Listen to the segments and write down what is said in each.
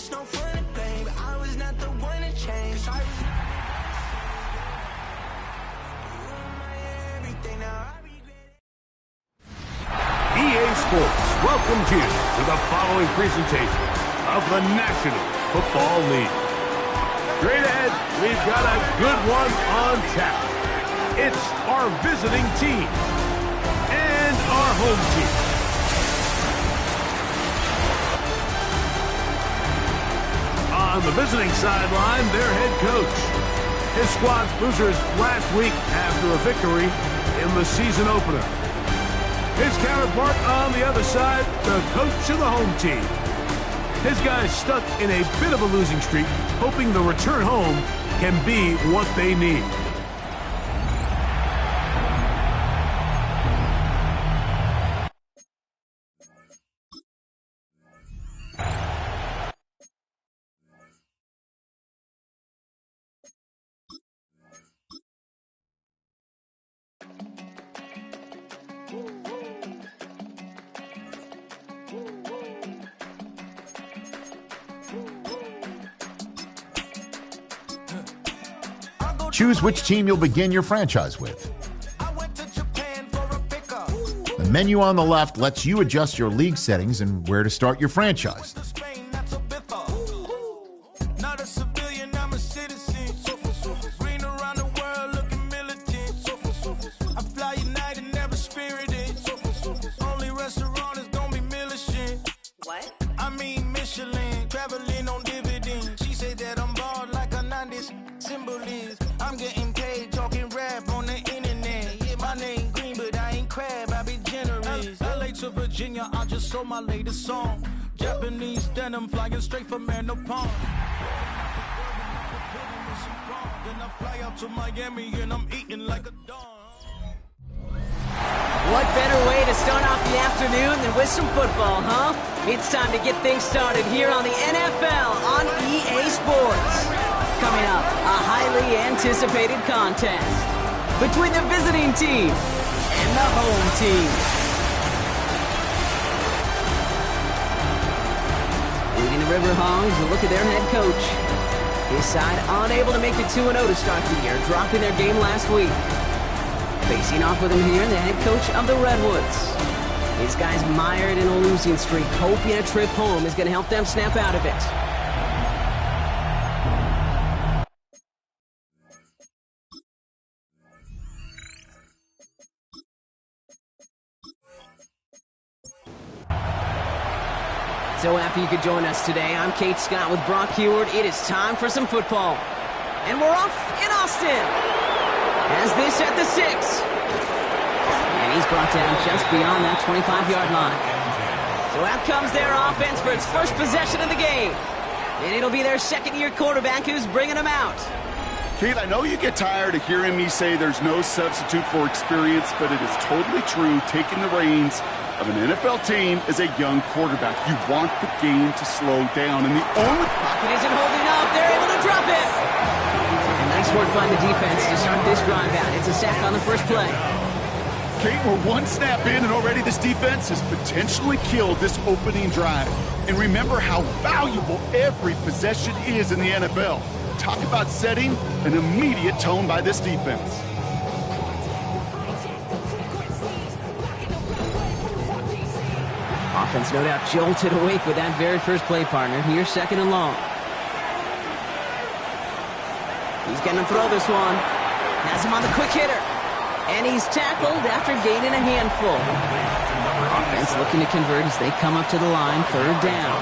just no fun to blame. I was not the one to change. I was not my everything. Now I regret it. EA Sports welcomes you to the following presentation of the National Football League. Straight ahead, we've got a good one on tap. It's our visiting team and our home team. On the visiting sideline, their head coach. His squad's losers last week after a victory in the season opener. His counterpart on the other side, the coach of the home team. His guys stuck in a bit of a losing streak, hoping the return home can be what they need. Choose which team you'll begin your franchise with. The menu on the left lets you adjust your league settings and where to start your franchise. What? I mean Michelin, traveling on dividends. She said that I'm bald like a 90s symbol is. I'm getting paid, talking rap on the internet. Yeah, my name green, but I ain't crab, I be generous. LA to Virginia, I just sold my latest song. Japanese denim, flying straight from Manopon. Then I fly out to Miami and I'm eating like a dog. What better way to start off the afternoon than with some football, huh? It's time to get things started here on the NFL on EA Sports. Coming up, a highly anticipated contest between the visiting team and the home team. Leading the River Hogs, a look at their head coach. His side unable to make it 2-0 to start the year, dropping their game last week. Facing off with him here, the head coach of the Redwoods. His guys mired in a losing streak, hoping a trip home is going to help them snap out of it. So happy you could join us today. I'm Kate Scott with Brock Heward. It is time for some football. And we're off in Austin. As this at the 6. And he's brought down just beyond that 25-yard line. So out comes their offense for its first possession of the game. And it'll be their second-year quarterback who's bringing them out. Kate, I know you get tired of hearing me say there's no substitute for experience, but it is totally true. Taking the reins of an NFL team is a young quarterback. You want the game to slow down, and the only... Pocket isn't holding up. They're able to drop it. And nice work by the defense to start this drive out. It's a sack on the first play. Kate, we're one snap in, and already this defense has potentially killed this opening drive. And remember how valuable every possession is in the NFL. Talk about setting an immediate tone by this defense. Offense no doubt jolted awake with that very first play partner. Here's second and long. He's going to throw this one. Has him on the quick hitter. And he's tackled after gaining a handful. Offense looking to convert as they come up to the line. Third down.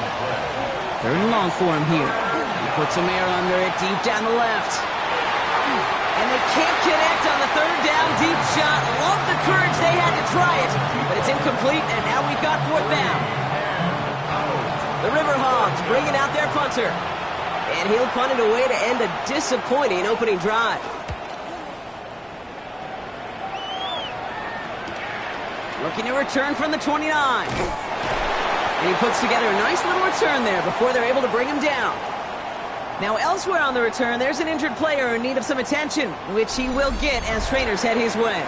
Third and long for him here. He puts some air under it deep down the left. And they can't connect on the third down deep shot. Love the courage they had to try it. But it's incomplete, and now we've got fourth down. The River Hogs bringing out their punter. And he'll punt it away to end a disappointing opening drive. Looking to return from the 29. And he puts together a nice little return there before they're able to bring him down. Now elsewhere on the return, there's an injured player in need of some attention, which he will get as trainers head his way.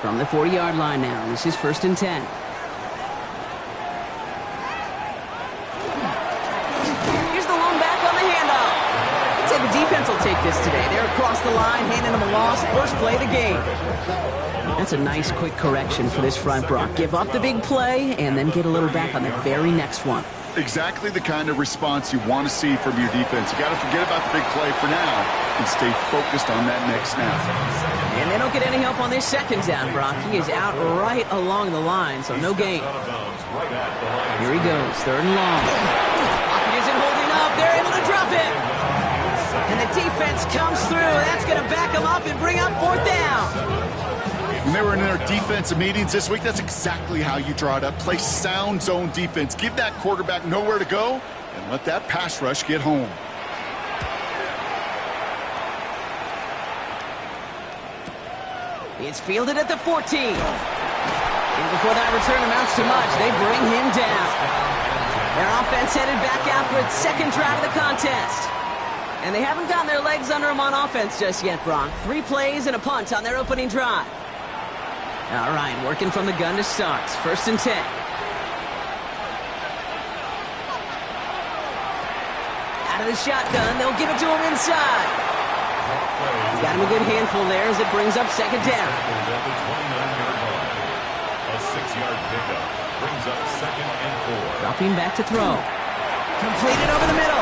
From the 40-yard line now, this is 1st and 10. take this today. They're across the line, handing them a loss. First play of the game. That's a nice quick correction for this front, Brock. Give up the big play and then get a little back on the very next one. Exactly the kind of response you want to see from your defense. You got to forget about the big play for now and stay focused on that next snap. And they don't get any help on this second down, Brock. He is out right along the line, so no gain. Here he goes, third and long. Pocket isn't holding up. They're able to drop it. And the defense comes through. That's going to back them up and bring up fourth down. When they were in their defensive meetings this week, that's exactly how you draw it up. Play sound zone defense. Give that quarterback nowhere to go and let that pass rush get home. It's fielded at the 14. And before that return amounts to much, they bring him down. Their offense headed back out for its second drive of the contest. And they haven't gotten their legs under them on offense just yet, Brock. 3 plays and a punt on their opening drive. All right, working from the gun to start. First and 10. Out of the shotgun, they'll give it to him inside. He's got him a good handful there as it brings up second down. A 6-yard pickup brings up second and 4. Dropping back to throw. Completed over the middle.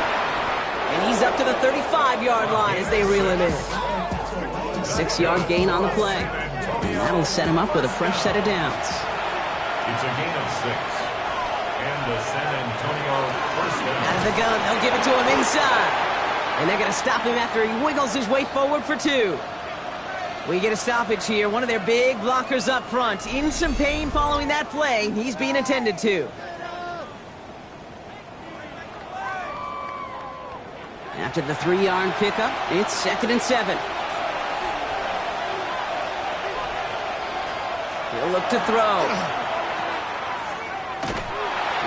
And he's up to the 35-yard line as they reel him in. 6-yard gain on the play. And that'll set him up with a fresh set of downs. It's a gain of 6. And the San Antonio first down. Out of the gun, they'll give it to him inside. And they're going to stop him after he wiggles his way forward for 2. We get a stoppage here. One of their big blockers up front. In some pain following that play. He's being attended to. After the 3-yard pickup, it's second and 7. He'll look to throw.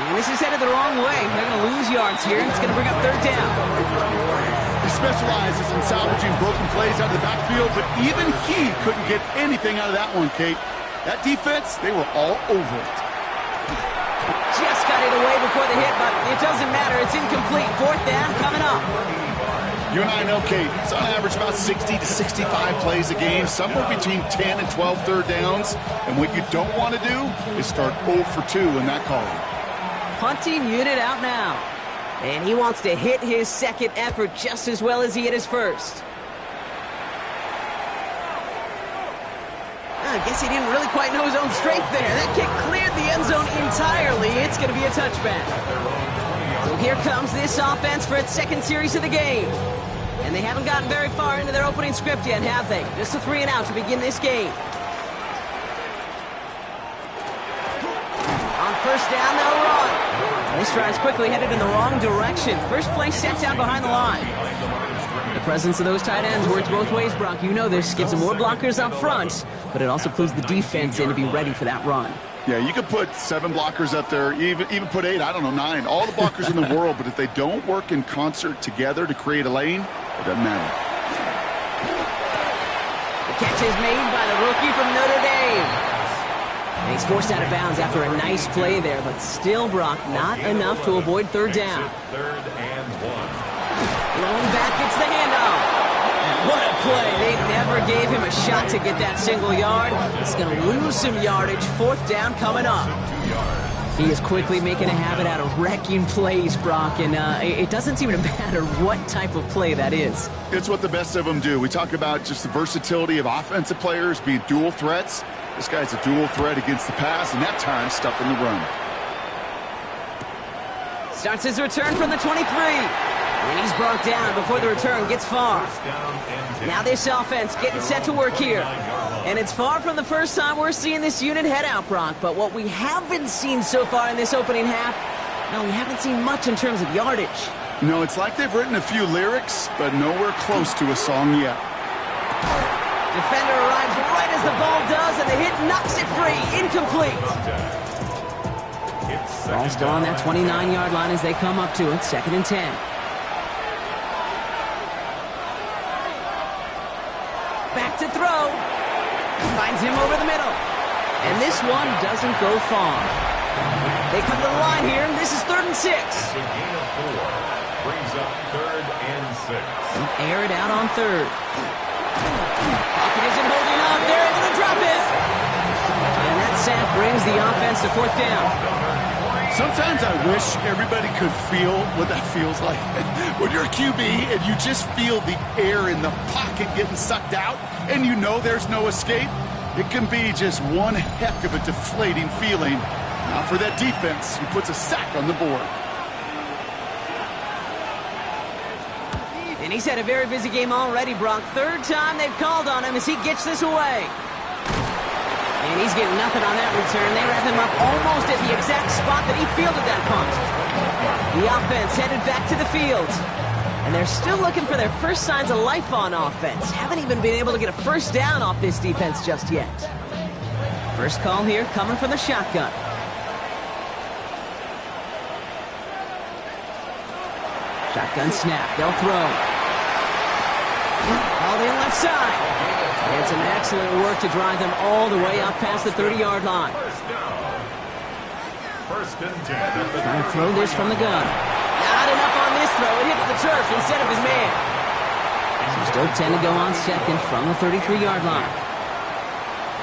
And this is headed the wrong way. They're going to lose yards here. It's going to bring up third down. He specializes in salvaging broken plays out of the backfield, but even he couldn't get anything out of that one, Kate. That defense, they were all over it. Just got it away before the hit, but it doesn't matter. It's incomplete. Fourth down coming up. You and I know, Kate, it's on average about 60 to 65 plays a game, somewhere between 10 and 12 third downs. And what you don't want to do is start 0 for 2 in that column. Punting unit out now. And he wants to hit his second effort just as well as he hit his first. I guess he didn't really quite know his own strength there. That kick cleared the end zone entirely. It's going to be a touchback. So here comes this offense for its second series of the game. And they haven't gotten very far into their opening script yet, have they? Just a 3 and out to begin this game. On first down, they'll run. And this drive's quickly headed in the wrong direction. First play set down behind the line. The presence of those tight ends works both ways, Brock. You know this. Gives them more blockers up front, but it also clues the defense in to be ready for that run. Yeah, you could put 7 blockers up there, even put 8, I don't know, 9. All the blockers in the world, but if they don't work in concert together to create a lane, it doesn't matter. The catch is made by the rookie from Notre Dame. And he's forced out of bounds after a nice play there, but still, Brock, not enough to avoid third down. Third and 1. Blown back, it's the handoff. And what a play. They never gave him a shot to get that single yard. He's going to lose some yardage. Fourth down coming up. He is quickly making a habit out of wrecking plays, Brock, and it doesn't seem to matter what type of play that is. It's what the best of them do. We talk about just the versatility of offensive players being dual threats. This guy's a dual threat against the pass, and that time stuffing the run. Starts his return from the 23. And he's brought down before the return gets far. Now this offense getting set to work here. And it's far from the first time we're seeing this unit head out, Brock. But what we haven't seen so far in this opening half, no, we haven't seen much in terms of yardage. No, it's like they've written a few lyrics, but nowhere close to a song yet. Defender arrives right as the ball does, and the hit knocks it free. Incomplete. Ball still on that 29-yard line as they come up to it. Second and 10. Back to throw. Finds him over the middle. And this one doesn't go far. They come to the line here. This is third and 6. Brings up 3rd and 6. Air it out on 3rd. Pocket isn't holding up. They're able to drop it. And that sack brings the offense to 4th down. Sometimes I wish everybody could feel what that feels like. When you're a QB and you just feel the air in the pocket getting sucked out and you know there's no escape, it can be just one heck of a deflating feeling. Now for that defense, who puts a sack on the board. And he's had a very busy game already, Brock. 3rd time they've called on him as he gets this away. And he's getting nothing on that return. They wrap him up almost at the exact spot that he fielded that punt. The offense headed back to the field. And they're still looking for their first signs of life on offense. Haven't even been able to get a first down off this defense just yet. First call here coming from the shotgun. Shotgun snap. They'll throw. All in left side. And some excellent work to drive them all the way up past the 30-yard line. First and 10. Trying to throw this from the gun. Not enough on this throw. It hits the turf instead of his man. So still 10 to go on second from the 33-yard line.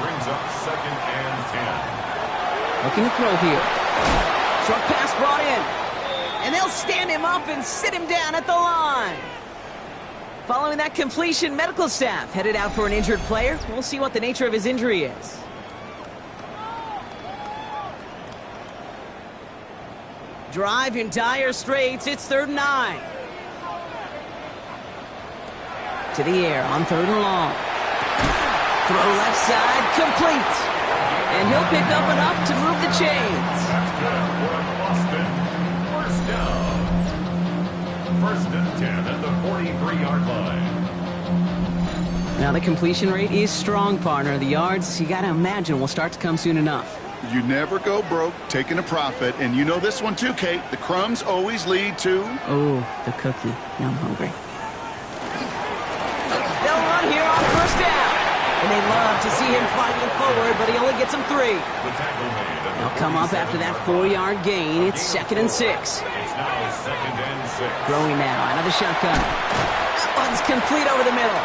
Brings up 2nd and 10. Looking to throw here. Short pass brought in. And they'll stand him up and sit him down at the line. Following that completion, medical staff headed out for an injured player. We'll see what the nature of his injury is. Drive in dire straits. It's 3rd and 9. To the air on 3rd and long. Throw left side, complete. And he'll pick up enough to move the chains. That's good for Boston. First down. 1st and 10 at the 43-yard line. Now the completion rate is strong, partner. The yards, you got to imagine, will start to come soon enough. You never go broke taking a profit, and you know this one too, Kate. The crumbs always lead to... Oh, the cookie. Now I'm hungry. They'll run here on 1st down. And they love to see him fighting forward, but he only gets them 3. They'll come up after that 4-yard gain. It's 2nd and 6. It's now 2nd and 6. Throwing now out of the shotgun. That one's complete over the middle.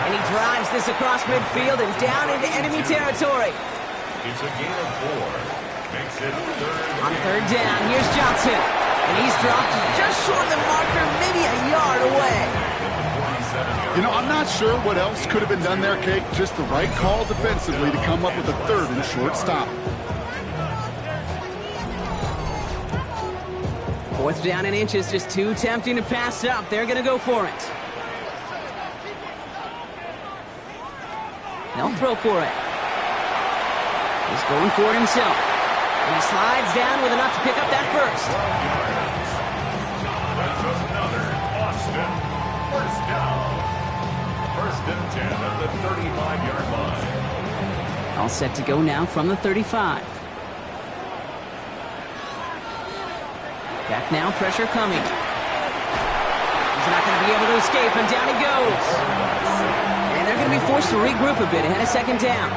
And he drives this across midfield and down into enemy territory. It's a gain of 4. Makes it 3rd. On 3rd down, here's Johnson. And he's dropped just short of the marker, maybe a yard away. You know, I'm not sure what else could have been done there, Kate. Just the right call defensively to come up with a 3rd and short stop. 4th down in inches, just too tempting to pass up. They're going to go for it. They'll throw for it. He's going for it himself. And he slides down with enough to pick up that first. That's another Boston first down. 1st and 10 at the 35-yard line. All set to go now from the 35. Back now, pressure coming. He's not going to be able to escape, and down he goes. And they're going to be forced to regroup a bit ahead of 2nd down.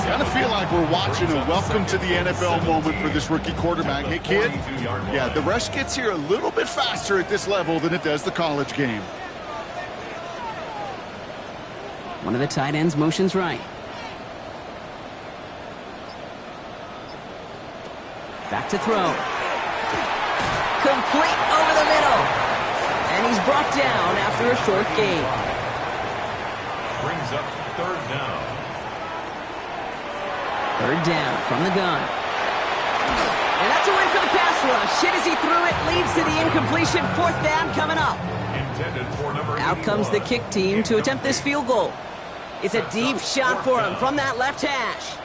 Kind of feel like we're watching a welcome to the NFL moment for this rookie quarterback. Hey, kid, yeah, the rush gets here a little bit faster at this level than it does the college game. One of the tight ends motions right. Back to throw. Complete over the middle. And he's brought down after a short gain. Brings up 3rd down. 3rd down from the gun. And that's a win for the pass rush. Hit as he threw it, leads to the incompletion. 4th down coming up. Intended for number 81. Out comes the kick team to attempt this field goal. It's a deep shot for him from that left hash.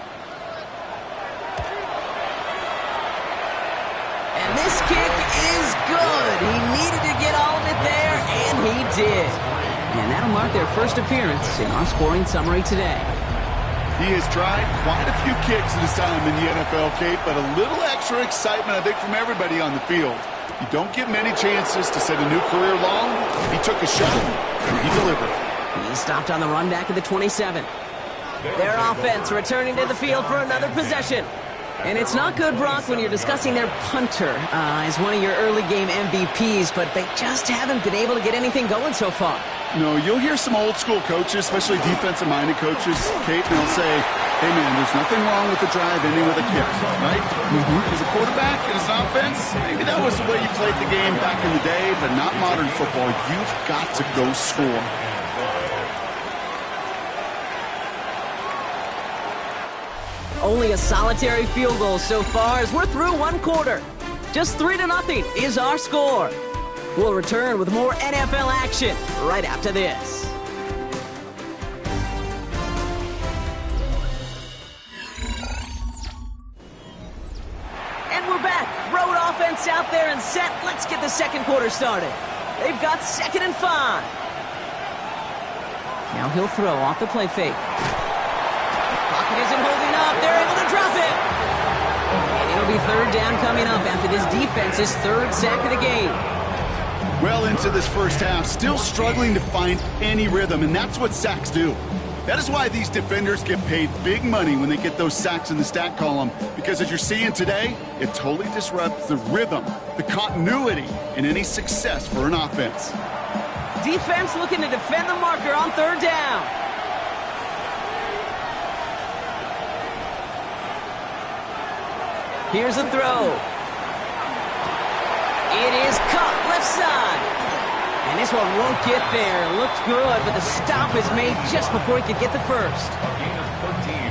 And this kick is good. He needed to get all of it there, and he did. And that'll mark their first appearance in our scoring summary today. He has tried quite a few kicks in his time in the NFL, Kate, but a little extra excitement, I think, from everybody on the field. You don't get many chances to set a new career long. He took a shot, and he delivered. He stopped on the run back of the 27. Their offense returning to the field for another possession. And it's not good, Brock, when you're discussing their punter as one of your early game MVPs, but they just haven't been able to get anything going so far. No, you'll hear some old school coaches, especially defensive-minded coaches, Kate, and they'll say, hey, man, there's nothing wrong with the drive ending with a kick, right? As a quarterback and as an offense, maybe that was the way you played the game back in the day, but not modern football. You've got to go score. Only a solitary field goal so far as we're through one quarter. Just 3-0 is our score. We'll return with more NFL action right after this. And we're back. Road offense out there and set. Let's get the second quarter started. They've got 2nd and 5. Now he'll throw off the play fake. Pocket isn't holding up. They're able to drop it. And it'll be 3rd down coming up after this defense's 3rd sack of the game. Well into this first half, still struggling to find any rhythm, and that's what sacks do. That is why these defenders get paid big money when they get those sacks in the stat column, because as you're seeing today, it totally disrupts the rhythm, the continuity, and any success for an offense. Defense looking to defend the marker on 3rd down. Here's a throw. It is caught left side. And this one won't get there. Looked good, but the stop is made just before he could get the first.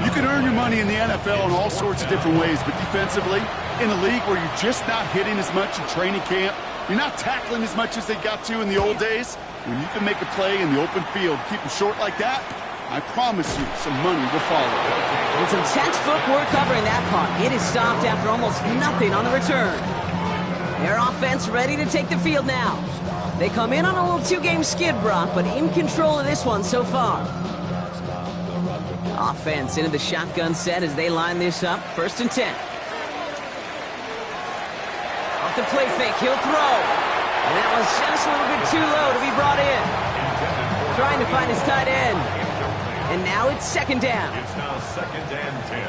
You can earn your money in the NFL in all sorts of different ways, but defensively, in a league where you're just not hitting as much in training camp, you're not tackling as much as they got to in the old days, when you can make a play in the open field, keep them short like that, I promise you some money will follow. And some textbook work covering that punt. It is stopped after almost nothing on the return. Their offense ready to take the field now. They come in on a little 2-game skid, Brock, but in control of this one so far. Offense into the shotgun set as they line this up. 1st and 10. Off the play fake, he'll throw. And that was just a little bit too low to be brought in. Trying to find his tight end. And now it's 2nd down. It's now 2nd and 10.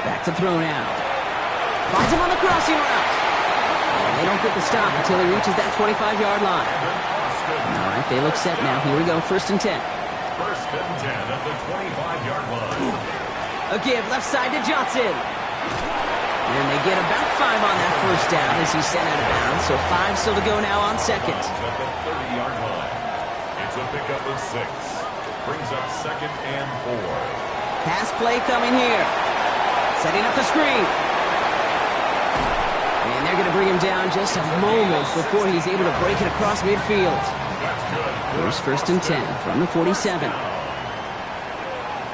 Back to throw now. Finds him on the crossing route. And they don't get the stop until he reaches that 25-yard line. All right, they look set now. Here we go, 1st and 10. 1st and 10 at the 25-yard line. A give left side to Johnson. And they get about 5 on that 1st down as he's sent out of bounds. So 5 still to go now on 2nd. At the 30-yard line. It's a pickup of 6. Brings up 2nd and 4. Pass play coming here. Setting up the screen. And they're going to bring him down just a moment before he's able to break it across midfield. Here's 1st and 10 from the 47.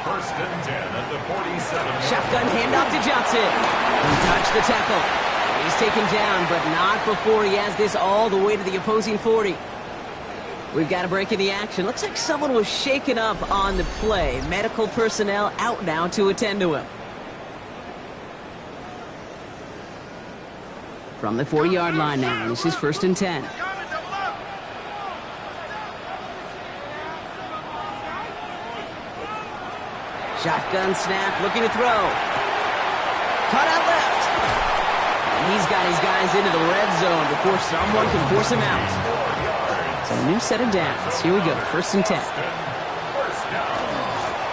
1st and 10 at the 47. Shotgun handoff to Johnson. He dodged the tackle. He's taken down, but not before he has this all the way to the opposing 40. We've got a break in the action. Looks like someone was shaken up on the play. Medical personnel out now to attend to him. From the 40-yard line now, this is 1st and 10. Shotgun snap, looking to throw. Cut out left. And he's got his guys into the red zone before someone can force him out. So a new set of downs. Here we go, 1st and 10.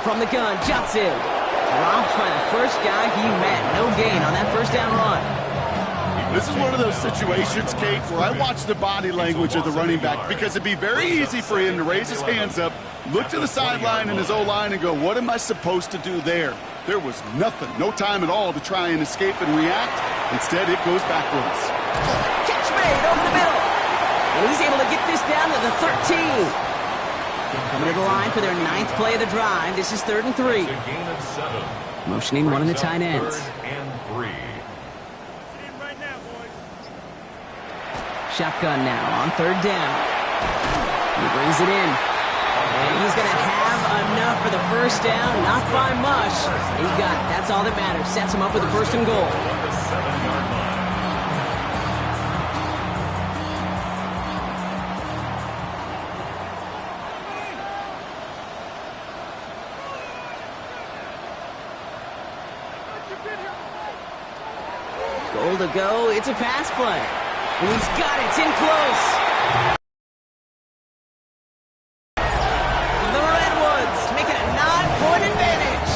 From the gun, Johnson. Dropped by the first guy he met. No gain on that 1st down run. This is one of those situations, Kate, where I watch the body language of the running back, because it'd be very easy for him to raise his hands up, look to the sideline and his O-line and go, what am I supposed to do there? There was nothing, no time at all to try and escape and react. Instead, it goes backwards. Catch made over the middle. And he's able to get this down to the 13. Coming to the line for their 9th play of the drive. This is 3rd and 3. It's a gain of 7. Motioning one of the tight ends. 3rd and 3. Shotgun now on 3rd down. He brings it in. And he's going to have enough for the 1st down. Not by much. He got it. That's all that matters. Sets him up with the 1st and goal. On the 7-yard line. Goal to go. It's a pass play. And he's got it. It's in close. The Redwoods make it a 9-point advantage.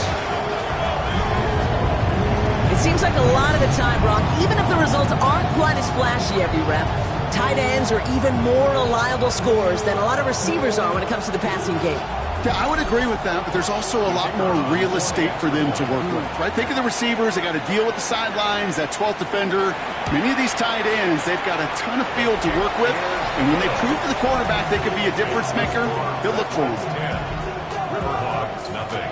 It seems like a lot of the time, Brock, even if the results aren't quite as flashy every rep, tight ends are even more reliable scorers than a lot of receivers are when it comes to the passing game. Yeah, I would agree with that, but there's also a lot more real estate for them to work with, right? Think of the receivers. They got to deal with the sidelines, that 12th defender. Many of these tight ends, they've got a ton of field to work with, and when they prove to the quarterback they could be a difference maker, they'll look for them. Hogs, nothing.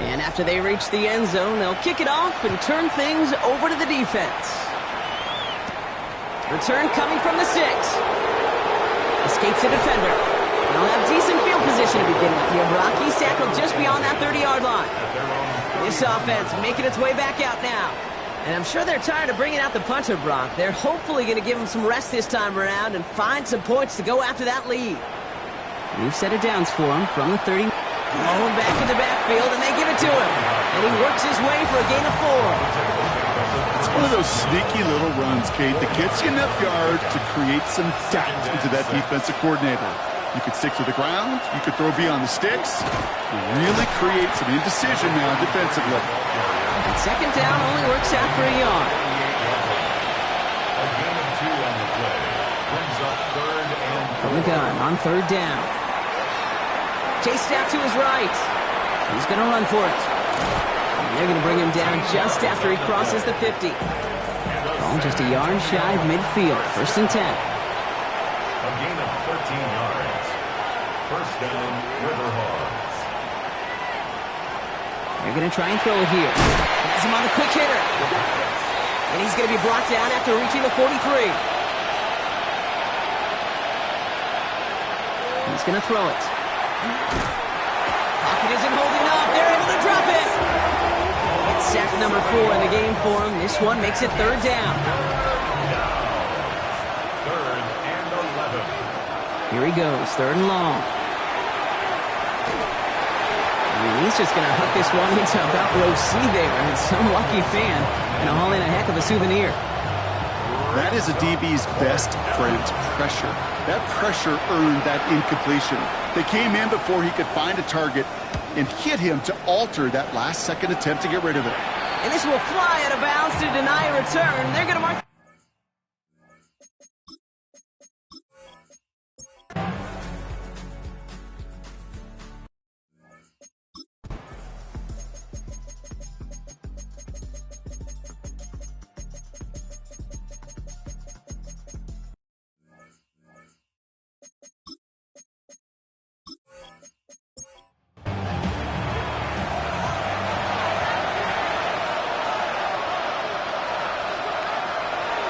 And after they reach the end zone, they'll kick it off and turn things over to the defense. Return coming from the 6. Escapes the defender. They'll have decent field position to begin with here, Brock. He's tackled just beyond that 30-yard line. This offense making its way back out now. And I'm sure they're tired of bringing out the punter, Brock. They're hopefully going to give him some rest this time around and find some points to go after that lead. New set of downs for him from the 30. Going back in the backfield, and they give it to him. And he works his way for a gain of 4. It's one of those sneaky little runs, Kate, that gets you enough yards to create some doubt into that defensive coordinator. You could stick to the ground, you could throw beyond the sticks, and really create some indecision now defensively. And second down only works out for a yard. A gain of 2 on the play. Brings up 3rd and 4. From the gun on 3rd down. Chased out to his right. He's going to run for it. And they're going to bring him down just after he crosses the 50. Ball just a yard shy of midfield. 1st and 10. A gain of 13 yards. 1st down, River Hogs. They're going to try and throw it here. Has him on the quick hitter. And he's going to be brought down after reaching the 43. He's going to throw it. Pocket isn't holding up. They're able to drop it. It's sack number 4 in the game for him. This one makes it 3rd down. 3rd and 11. Here he goes, 3rd and long. And he's just going to hook this one into about row C there. And some lucky fan and haul in a heck of a souvenir. That is a DB's best friend, pressure. That pressure earned that incompletion. They came in before he could find a target and hit him to alter that last-second attempt to get rid of it. And this will fly out of bounds to deny a return. They're going to mark.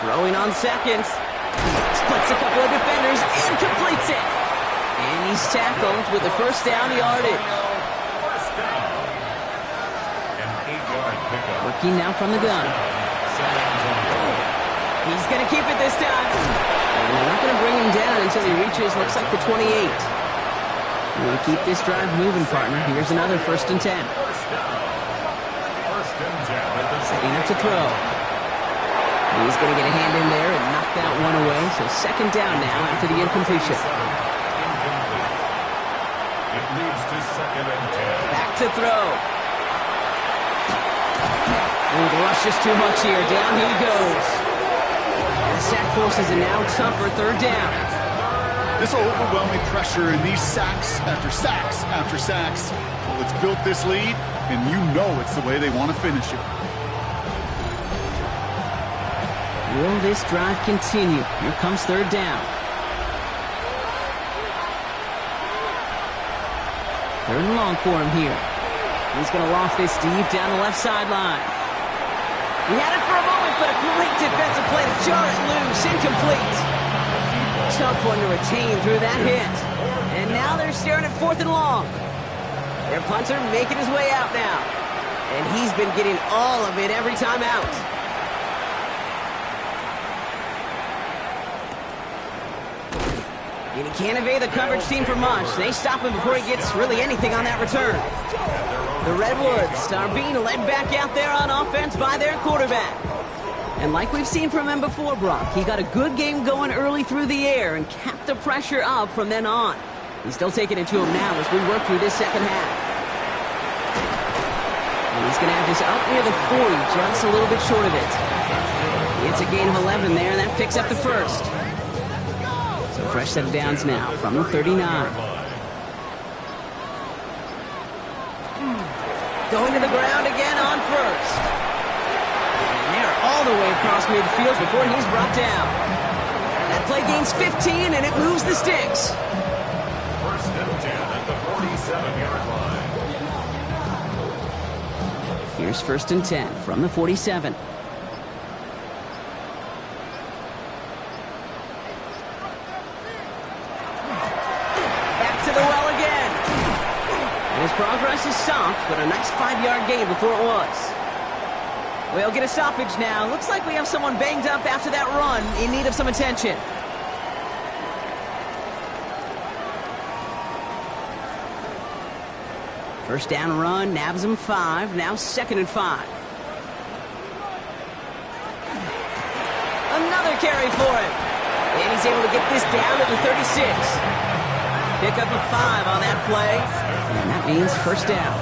Throwing on 2nd. Splits a couple of defenders and completes it. And he's tackled with the 1st down yardage. 1st down. An 8-yard pickup. Working now from the gun. He's going to keep it this time. And they're not going to bring him down until he reaches, looks like the 28. We'll keep this drive moving, partner. Here's another 1st and 10. 1st down. 1st and 10 at the Setting up to throw. He's going to get a hand in there and knock that one away. So 2nd down now after the incompletion. Incomplete. It leads to 2nd and 10. Back to throw. Ooh, the rush is too much here. Down he goes. And the sack forces a now tougher 3rd down. This overwhelming pressure and these sacks after sacks after sacks. Well, it's built this lead, and you know it's the way they want to finish it. Will this drive continue? Here comes 3rd down. 3rd and long for him here. He's going to loft this deep down the left sideline. He had it for a moment, but a great defensive play to jar it loose. Incomplete. Tough one to retain through that hit. And now they're staring at 4th and long. Their punter making his way out now. And he's been getting all of it every time out. And he can't evade the coverage team for much. They stop him before he gets really anything on that return. The Redwoods are being led back out there on offense by their quarterback. And like we've seen from him before, Brock, he got a good game going early through the air and kept the pressure up from then on. He's still taking it to him now as we work through this second half. And he's going to have this up near the 40, just a little bit short of it. It's a gain of 11 there, and that picks up the first. So fresh set of downs now from the 39. Going to the ground again on first. And they're all the way across midfield before he's brought down. That play gains 15, and it moves the sticks. First and 10 at the 47-yard line. Here's first and 10 from the 47. His progress is stopped, but a nice 5-yard gain before it was. We'll get a stoppage now. Looks like we have someone banged up after that run, in need of some attention. First down run, nabs him 5, now 2nd and 5. Another carry for him. And he's able to get this down to the 36. Pick up a 5 on that play. And that means first down.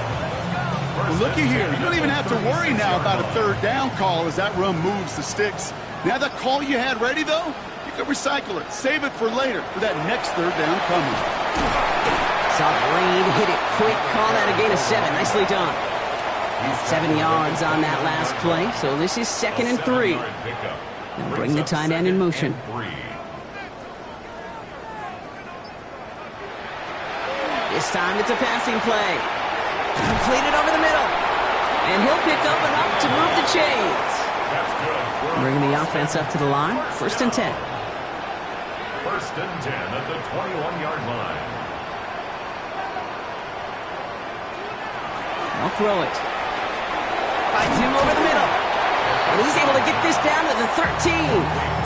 Well, looky here. You don't even have to worry now about a third down call as that run moves the sticks. Now that call you had ready, though, you can recycle it. Save it for later for that next third down coming. Saw the lane, hit it quick, call that a gain of 7. Nicely done. 7 yards on that last play, so this is 2nd and 3. And bring the tight end in motion. This time it's a passing play. Completed over the middle. And he'll pick up enough to move the chains. Bringing the offense up to the line. First and 10. First and 10 at the 21-yard line. I'll throw it. Finds him over the middle. And he's able to get this down to the 13.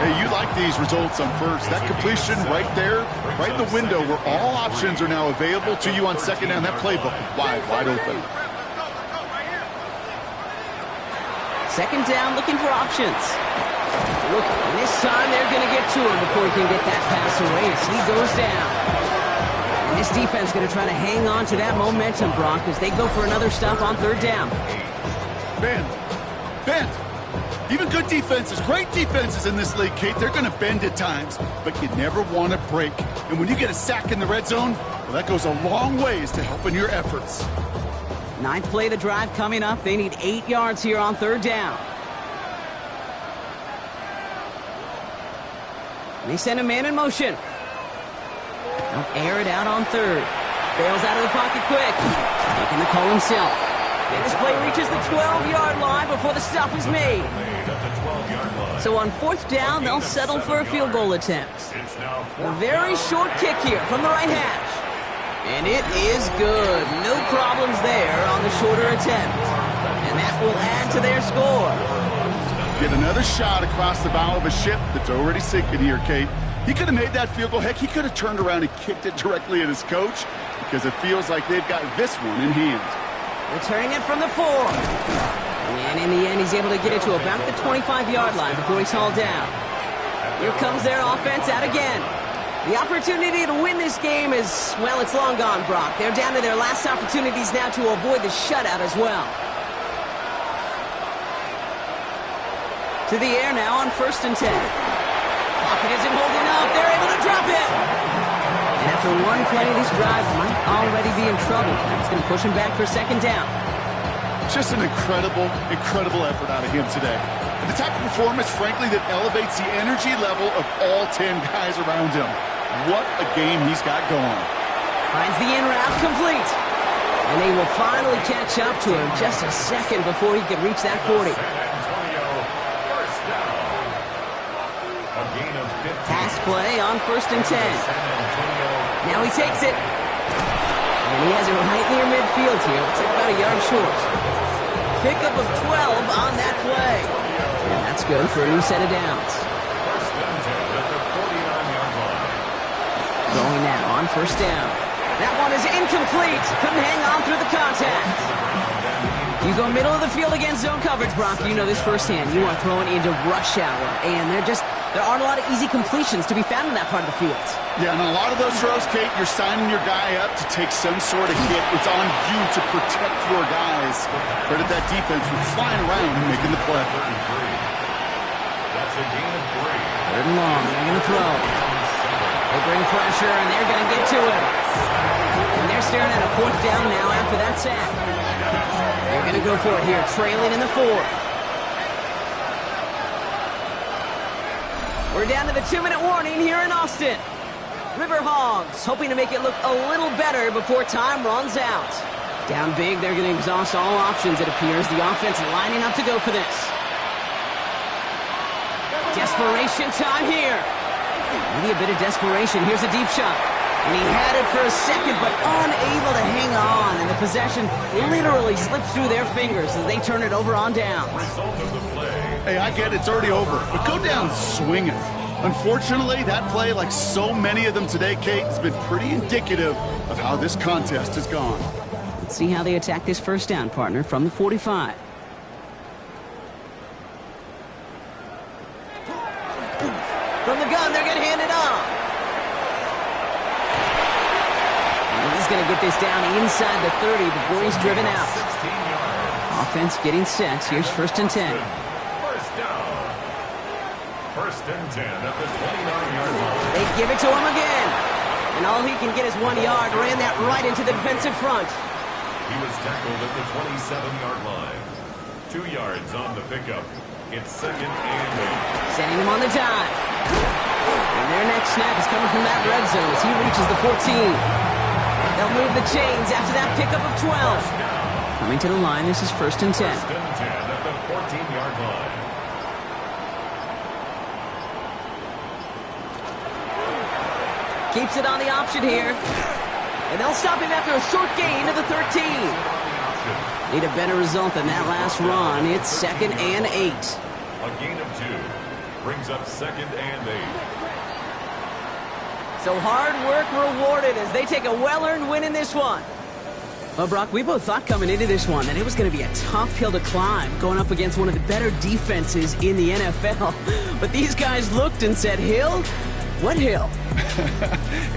Hey, you like these results on first. That completion right there, right in the window where all options are now available to you on second down. That playbook wide open. Second down, looking for options. Look, and this time they're going to get to him before he can get that pass away as he goes down. And this defense is going to try to hang on to that momentum, Brock, as they go for another stop on third down. Bend. Even good defenses, great defenses in this league, Kate, they're going to bend at times, but you never want to break. And when you get a sack in the red zone, well, that goes a long ways to helping your efforts. 9th play of the drive coming up. They need 8 yards here on third down. They send a man in motion. They'll air it out on third. Bails out of the pocket quick. Making the call himself. And this play reaches the 12-yard line before the stop is made. So on fourth down, they'll settle for a field goal attempt. A very short kick here from the right hash. And it is good. No problems there on the shorter attempt. And that will add to their score. Get another shot across the bow of a ship that's already sinking here, Kate. He could have made that field goal. Heck, he could have turned around and kicked it directly at his coach because it feels like they've got this one in hand. Returning it from the 4. And in the end, he's able to get it to about the 25-yard line before he's hauled down. Here comes their offense out again. The opportunity to win this game is, well, it's long gone, Brock. They're down to their last opportunities now to avoid the shutout as well. To the air now on first and 10. Pocket isn't holding up. They're able to drop it. And after one play, this drive might already be in trouble. That's going to push him back for second down. Just an incredible effort out of him today. And the type of performance, frankly, that elevates the energy level of all 10 guys around him. What a game he's got going. Finds the in route complete. And they will finally catch up to him just a second before he can reach that 40. Pass play on first and 10. Now he takes it. And he has it right near midfield here. It's about a yard short. Pickup of 12 on that play. And that's good for a new set of downs. Throwing now on first down. That one is incomplete. Couldn't hang on through the contact. You go middle of the field against zone coverage, Brock. You know this firsthand. You are throwing into rush hour, and there aren't a lot of easy completions to be found in that part of the field. Yeah, and a lot of those throws, Kate, you're signing your guy up to take some sort of hit. It's on you to protect your guys. Credit that defense for flying around and making the play. That's a gain of 3. Third and long. They're going to throw. They bring pressure, and they're going to get to him. And they're staring at a fourth down now after that sack. They're going to go for it here, trailing in the fourth. We're down to the 2-minute warning here in Austin. River Hogs hoping to make it look a little better before time runs out. Down big, they're going to exhaust all options, it appears. The offense lining up to go for this. Desperation time here. Maybe a bit of desperation. Here's a deep shot. And he had it for a second, but unable to hang on. And the possession literally slips through their fingers as they turn it over on downs. Result of the play. Hey, I get it. It's already over. But go down swinging. Unfortunately, that play, like so many of them today, Kate, has been pretty indicative of how this contest has gone. Let's see how they attack this first down, partner, from the 45. From the gun, they're going to hand it off. And he's going to get this down inside the 30 before he's driven out. Offense getting set. Here's 1st and 10. First down. 1st and 10 at the 29-yard line. They give it to him again. And all he can get is 1 yard. Ran that right into the defensive front. He was tackled at the 27-yard line. 2 yards on the pickup. It's 2nd and 8. Sending him on the dive. And their next snap is coming from that red zone as he reaches the 14. They'll move the chains after that pickup of 12. Coming to the line, this is 1st and 10. 1st and 10 at the 14-yard line. Keeps it on the option here. And they'll stop him after a short gain to the 13. Need a better result than that last run. It's 2nd and 8. A gain of 2 brings up 2nd and 8. So hard work rewarded as they take a well-earned win in this one. Well, Brock, we both thought coming into this one that it was going to be a tough hill to climb going up against one of the better defenses in the NFL. But these guys looked and said, Hill? What hill?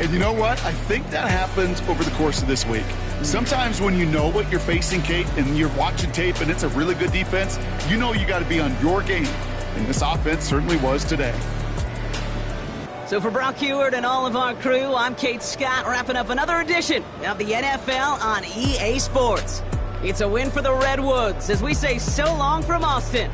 And you know what? I think that happens over the course of this week. Sometimes when you know what you're facing, Kate, and you're watching tape and it's a really good defense, you know you got to be on your game. And this offense certainly was today. So for Brock Heward and all of our crew, I'm Kate Scott, wrapping up another edition of the NFL on EA Sports. It's a win for the Redwoods as we say so long from Austin.